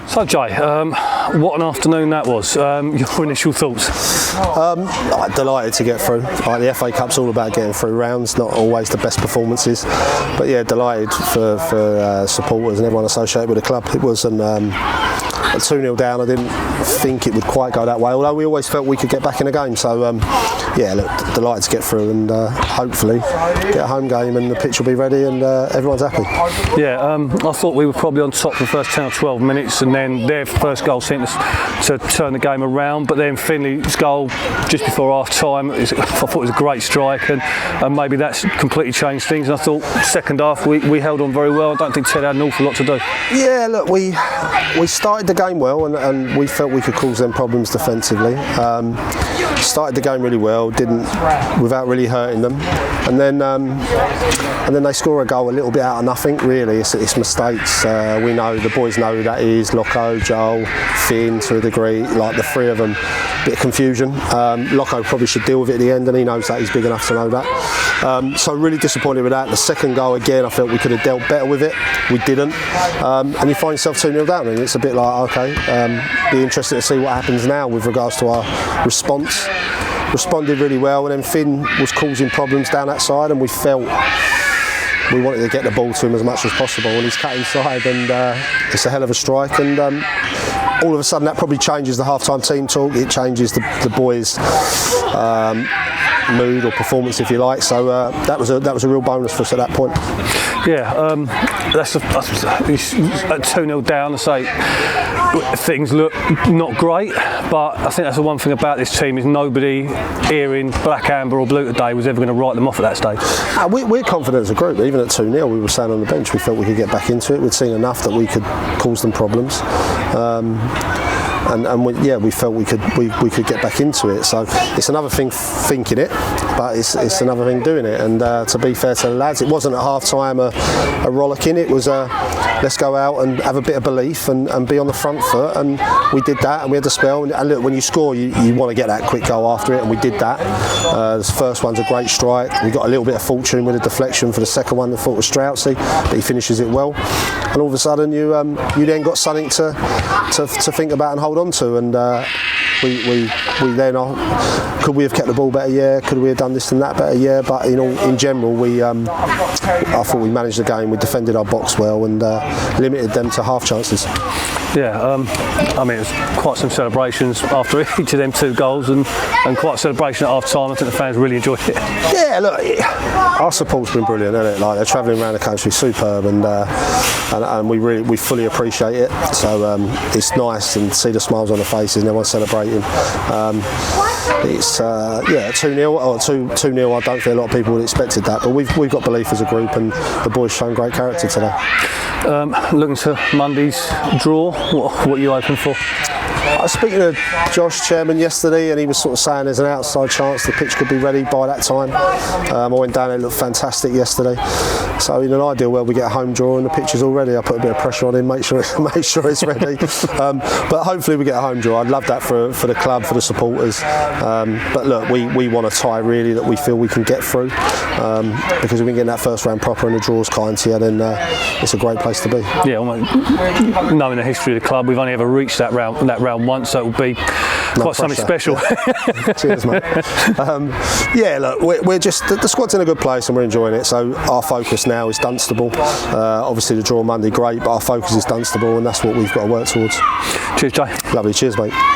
So Jay, what an afternoon that was. Your initial thoughts? I'm delighted to get through. The FA Cup's all about getting through rounds, not always the best performances, but yeah, delighted for supporters and everyone associated with the club. It wasn't 2-0 down. I didn't think it would quite go that way, although we always felt we could get back in the game. So yeah, look, delighted to get through and hopefully get a home game and the pitch will be ready and everyone's happy. Yeah, I thought we were probably on top for the first 10 or 12 minutes, and then their first goal seemed to turn the game around, but then Finley's goal just before half time, I thought it was a great strike, and maybe that's completely changed things. And I thought second half we held on very well. I don't think Ted had an awful lot to do. Yeah, look, we started the game well and we felt we could cause them problems defensively. Started the game really well, didn't without really hurting them, and then they score a goal a little bit out of nothing. Really, it's mistakes. We know, the boys know who that is. Loco, Joel, Finn, to a degree, like the three of them. Bit of confusion. Loco probably should deal with it at the end, and he knows that. He's big enough to know that. So really disappointed with that. The second goal again, I felt we could have dealt better with it. We didn't, and you find yourself 2-0 down, and it's a bit like, okay, be interested to see what happens now with regards to our response. Responded really well, and then Finn was causing problems down that side, and we felt we wanted to get the ball to him as much as possible, and he's cut inside, and it's a hell of a strike, and all of a sudden that probably changes the half-time team talk. It changes the boys' mood or performance, if you like. So that was a real bonus for us at that point. Yeah, that's at 2-0 down. I say things look not great, but I think that's the one thing about this team is nobody here in black, amber or blue today was ever going to write them off at that stage. We're confident as a group. Even at 2-0, we were standing on the bench. We felt we could get back into it. We'd seen enough that we could cause them problems. And we felt we could get back into it. So it's another thing thinking it, but it's another thing doing it. And to be fair to the lads, it wasn't at half time a rollicking. It was let's go out and have a bit of belief and be on the front foot. And we did that, and we had the spell. And look, when you score, you want to get that quick goal after it, and we did that. The first one's a great strike. We got a little bit of fortune with a deflection for the second one. I thought was Strautsy, but he finishes it well. And all of a sudden, you then got something to think about and hold on to, and we then could we have kept the ball better? Yeah. Could we have done this and that better? Yeah. But in general, I thought we managed the game. We defended our box well and limited them to half chances. Yeah, I mean, it was quite some celebrations after each of them two goals, and quite a celebration at half time. I think the fans really enjoyed it. Yeah, look, our support's been brilliant, hasn't it? Like, they're travelling around the country, superb, and we fully appreciate it. So it's nice and see the smiles on the faces and everyone celebrating. It's 2-0 or 2-0. I don't think a lot of people would have expected that, but we've got belief as a group, and the boys shown great character today. Looking to Monday's draw, what are you hoping for? I was speaking to Josh, chairman, yesterday, and he was sort of saying there's an outside chance the pitch could be ready by that time. I went down there, it looked fantastic yesterday. So in an ideal world, we get a home draw and the pitch is all ready. I put a bit of pressure on him, make sure it's ready. But hopefully we get a home draw. I'd love that for the club, for the supporters. But look, we want a tie really that we feel we can get through, because if we can get that first round proper and the draw's kind to you, then it's a great place to be. Yeah, knowing the history of the club, we've only ever reached that round once, so it will be quite something special. Yeah. Cheers, mate. Yeah, look, we're just the squad's in a good place and we're enjoying it. So our focus now is Dunstable. Obviously, the draw Monday, great, but our focus is Dunstable, and that's what we've got to work towards. Cheers, Jay. Lovely. Cheers, mate.